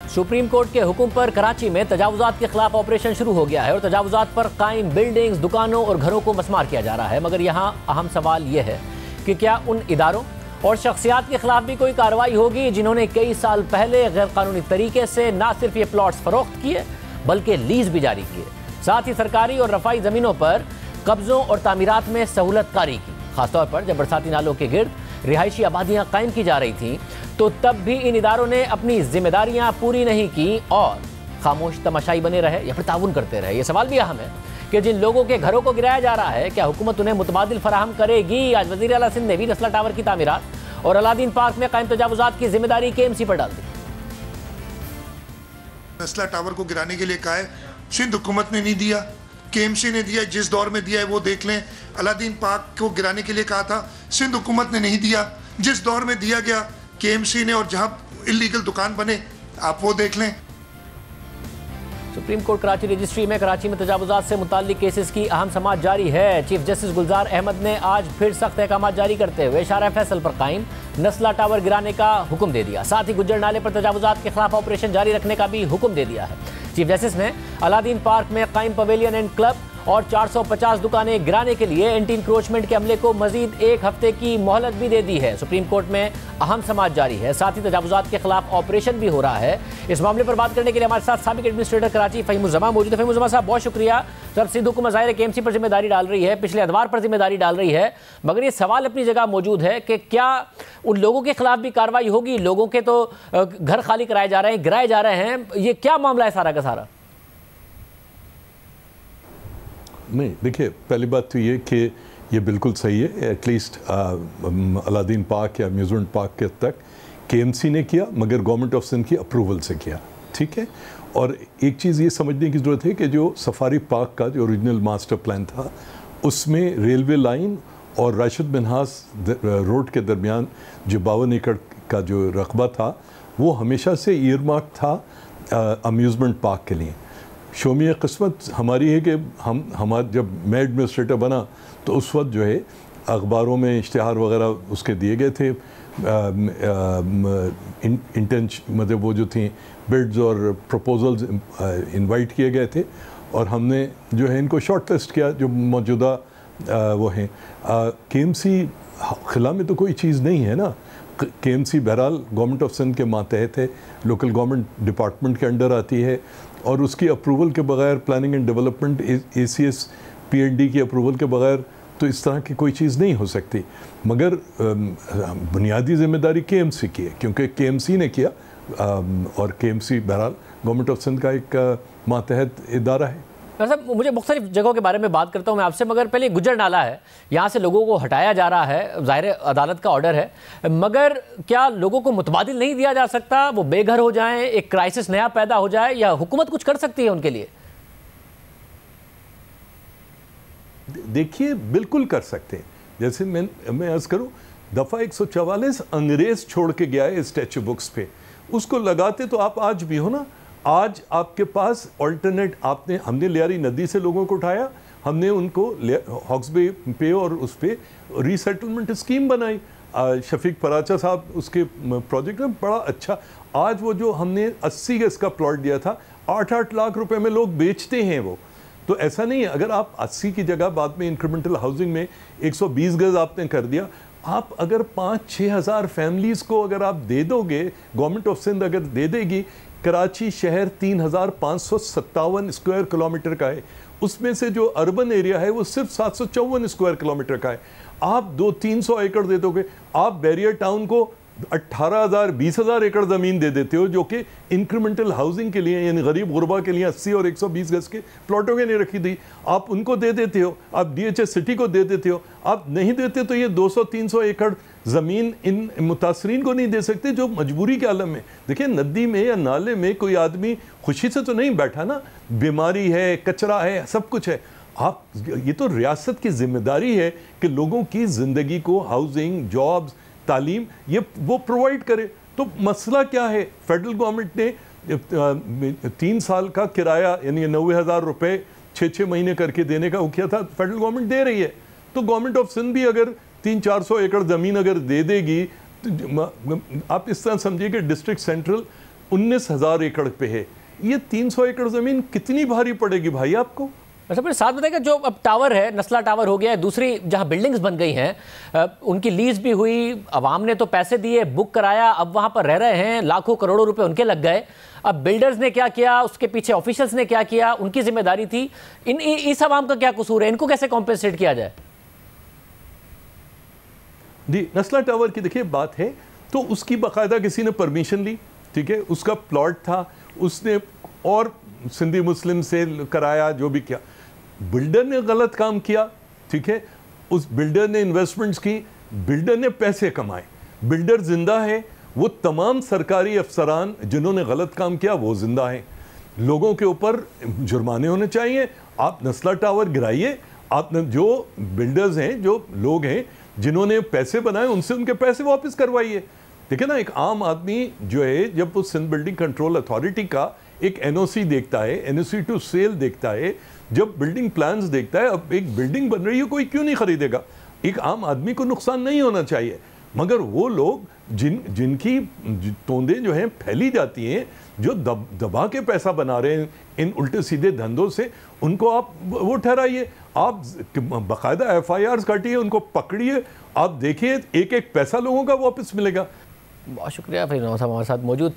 Supreme court के हुक्म पर कराची में तजावुजात के खिलाफ ऑपरेशन शुरू हो गया है और तजावुजात पर कायम बिल्डिंग्स, दुकानों और घरों को मस्मार किया जा रहा है। मगर यहाँ अहम सवाल यह है कि क्या उन इदारों और शख्सियात के खिलाफ भी कोई कार्रवाई होगी जिन्होंने कई साल पहले गैर कानूनी तरीके से न सिर्फ ये प्लॉट्स फरोख्त किए बल्कि लीज भी जारी किए, साथ ही सरकारी और रफाई ज़मीनों पर कब्जों और तामीरात में सहूलत कारी की। खासतौर पर जब बरसाती नालों के गिर्द रिहायशी आबादियाँ कायम की जा रही थीं तो तब भी इन इदारों ने अपनी जिम्मेदारियां पूरी नहीं की और खामोश तमाशाई बने रहे या फिर ताउन करते रहे। ये सवाल भी अहम है कि जिन लोगों के घरों को गिराया जा रहा है क्या हुकूमत उन्हें मुतबादिल फराहम करेगी। आज वज़ीर आला सिंध ने भी नस्ला टावर की तामीरात और अलादीन पार्क में कायम तजावुजात की जिम्मेदारी KMC पर डाल दी। नस्ला टावर को गिराने के लिए कहा है, सिंध हुकूमत ने नहीं दिया, KMC ने दिया। जिस दौर में दिया है वो देख लें। अलादीन पार्क को गिराने के लिए कहा था, सिंध हुकूमत ने नहीं दिया। जिस दौर में दिया गया KMC ने, और जहां इलीगल दुकान बने आप वो देख लें। सुप्रीम कोर्ट कराची रजिस्ट्री में कराची में तजावुजात से मुताल्लिक केसेस की अहम समाअत जारी है। चीफ जस्टिस गुलजार अहमद ने आज फिर सख्त अहकाम जारी करते हुए इशारा फैसल पर कायम नस्ला टावर गिराने का हुक्म दे दिया। साथ ही गुज्जर नाले पर तजावुजात के खिलाफ ऑपरेशन जारी रखने का भी हुक्म दे दिया है। चीफ जस्टिस ने अलादीन पार्क में कायम पवेलियन एंड क्लब और 450 दुकानें गिराने के लिए एंटी इंक्रोचमेंट के अमले को मजीद 1 हफ्ते की मोहलत भी दे दी है। सुप्रीम कोर्ट में अहम समाअत जारी है। साथ ही तजावुजात के खिलाफ ऑपरेशन भी हो रहा है। इस मामले पर बात करने के लिए हमारे साथ साबिक एडमिनिस्ट्रेटर कराची फ़हीमुज़्ज़मा मौजूद है। फ़हीमुज़्ज़मा साहब, बहुत शुक्रिया। जब सिंध हुकूमत ज़ाहिर KMC पर जिम्मेदारी डाल रही है, पिछले अदवार पर जिम्मेदारी डाल रही है, मगर ये सवाल अपनी जगह मौजूद है कि क्या उन लोगों के खिलाफ भी कार्रवाई होगी। लोगों के तो घर खाली कराए जा रहे हैं, गिराए जा रहे हैं, ये क्या मामला है सारा का सारा? नहीं, देखिए, पहली बात तो ये कि ये बिल्कुल सही है। एटलीस्ट अलादीन पार्क या अम्यूज़मेंट पार्क के तक KMC ने किया, मगर गवर्नमेंट ऑफ सिंध की अप्रूवल से किया, ठीक है। और एक चीज़ ये समझने की ज़रूरत है कि जो सफारी पार्क का जो ओरिजिनल मास्टर प्लान था उसमें रेलवे लाइन और राशिद मिन्हास रोड के दरमियान जो 52 एकड़ का जो रकबा था वो हमेशा से ईयरमार्क था अम्यूज़मेंट पार्क के लिए। शोमिया किस्मत हमारी है कि हमारे जब मैं एडमिनिस्ट्रेटर बना तो उस वक्त जो है अखबारों में इश्तिहार वगैरह उसके दिए गए थे, मतलब वो जो थी बिड्स और प्रपोजल्स इनवाइट किए गए थे और हमने जो है इनको शॉर्ट लिस्ट किया जो मौजूदा वो हैं। KMC खिला में तो कोई चीज़ नहीं है ना। KMC बहरहाल गवर्नमेंट ऑफ सिंध के मातहत है, लोकल गवर्नमेंट डिपार्टमेंट के अंडर आती है और उसकी अप्रूवल के बगैर, planning and development ACS PND की अप्रूवल के बगैर तो इस तरह की कोई चीज़ नहीं हो सकती। मगर बुनियादी जिम्मेदारी KMC की है क्योंकि KMC ने किया और KMC बहरहाल गवर्नमेंट ऑफ सिंध का एक मातहत इदारा है। साहब, मुझे मुख्तलिफ जगहों के बारे में बात करता हूँ मैं आपसे, मगर पहले गुज्जर नाला है, यहाँ से लोगों को हटाया जा रहा है, ज़ाहिर अदालत का ऑर्डर है, मगर क्या लोगों को मुतबादिल नहीं दिया जा सकता? वो बेघर हो जाएं, एक क्राइसिस नया पैदा हो जाए, या हुकूमत कुछ कर सकती है उनके लिए? देखिए, बिल्कुल कर सकते हैं। जैसे मैं अर्ज़ करूँ, दफ़ा 144 अंग्रेज़ छोड़ के गया है स्टैचू बुक्स पे, उसको लगाते तो आप आज भी हो ना। आज आपके पास ऑल्टरनेट हमने लियारी नदी से लोगों को उठाया, हमने उनको हॉक्स बे पे और उस पे रीसेटलमेंट स्कीम बनाई। शफीक पराचा साहब उसके प्रोजेक्ट में बड़ा अच्छा। आज वो जो हमने 80 गज का प्लॉट दिया था 8-8 लाख रुपए में लोग बेचते हैं वो। तो ऐसा नहीं है, अगर आप 80 की जगह बाद में इंक्रीमेंटल हाउसिंग में 120 गज आपने कर दिया, आप अगर 5-6 हज़ार फैमिलीज़ को अगर आप दे दोगे, गवर्नमेंट ऑफ सिंध अगर दे देगी, कराची शहर 3557 स्क्वायर किलोमीटर का है, उसमें से जो अर्बन एरिया है वो सिर्फ 754 स्क्वायर किलोमीटर का है। आप 200-300 एकड़ दे दोगे, आप बैरियर टाउन को 18,000-20,000 एकड़ ज़मीन दे देते हो जो कि इंक्रीमेंटल हाउसिंग के लिए, यानी गरीब गुरबा के लिए 80 और 120 गज के प्लॉटों के लिए रखी थी, आप उनको दे देते हो। आप DHS सिटी को दे देते हो। आप नहीं देते तो ये 200-300 एकड़ ज़मीन इन मुतासरीन को नहीं दे सकते जो मजबूरी के आलम में। देखिए, नदी में या नाले में कोई आदमी खुशी से तो नहीं बैठा ना, बीमारी है, कचरा है, सब कुछ है। आप ये तो रियासत की जिम्मेदारी है कि लोगों की ज़िंदगी को हाउसिंग, जॉब्स, तालीम ये वो प्रोवाइड करे। तो मसला क्या है? फेडरल गवर्नमेंट ने 3 साल का किराया यानी 90,000 रुपये 6-6 महीने करके देने का वो किया था, फेडरल गवर्नमेंट दे रही है। तो गवर्नमेंट ऑफ सिंध भी अगर 300-400 एकड़ ज़मीन अगर दे देगी, तो आप इस तरह समझिए कि डिस्ट्रिक्ट सेंट्रल 19,000 एकड़ पे है। ये 300 एकड़ ज़मीन कितनी भारी पड़ेगी भाई आपको? अच्छा, फिर साथ बताइएगा, जो अब टावर है, नस्ला टावर हो गया है, दूसरी जहां बिल्डिंग्स बन गई हैं, उनकी लीज भी हुई, अवाम ने तो पैसे दिए, बुक कराया, अब वहां पर रह रहे हैं, लाखों करोड़ों रुपए उनके लग गए। अब बिल्डर्स ने क्या किया, उसके पीछे ऑफिशियल्स ने क्या किया, उनकी जिम्मेदारी थी। इस अवाम का क्या कसूर है? इनको कैसे कॉम्पेंसेट किया जाए? जी, नस्ला टावर की देखिए बात है तो उसकी बाकायदा किसी ने परमिशन ली, ठीक है, उसका प्लॉट था, उसने और सिंधी मुस्लिम से कराया, जो भी किया। बिल्डर ने गलत काम किया, ठीक है, उस बिल्डर ने इन्वेस्टमेंट्स की, बिल्डर ने पैसे कमाए, बिल्डर जिंदा है। वो तमाम सरकारी अफसरान जिन्होंने गलत काम किया वो जिंदा हैं। लोगों के ऊपर जुर्माने होने चाहिए। आप नस्ला टावर गिराइए, आप जो बिल्डर्स हैं, जो लोग हैं जिन्होंने पैसे बनाए, उनसे उनके पैसे वापस करवाइए। देखिए ना, एक आम आदमी जो है, जब वो सिंध बिल्डिंग कंट्रोल अथॉरिटी का एक एनओसी देखता है, एनओसी टू सेल देखता है, जब बिल्डिंग प्लान्स देखता है, अब एक बिल्डिंग बन रही है, कोई क्यों नहीं खरीदेगा? एक आम आदमी को नुकसान नहीं होना चाहिए। मगर वो लोग जिनकी तोंदें जो हैं फैली जाती हैं, जो दबा के पैसा बना रहे हैं इन उल्टे सीधे धंधों से, उनको आप वो ठहराइए। आप बाकायदा FIRs काटिए, उनको पकड़िए, आप देखिए एक एक पैसा लोगों का वापस मिलेगा। बहुत शुक्रिया। फिर हमारे साथ मौजूद थे।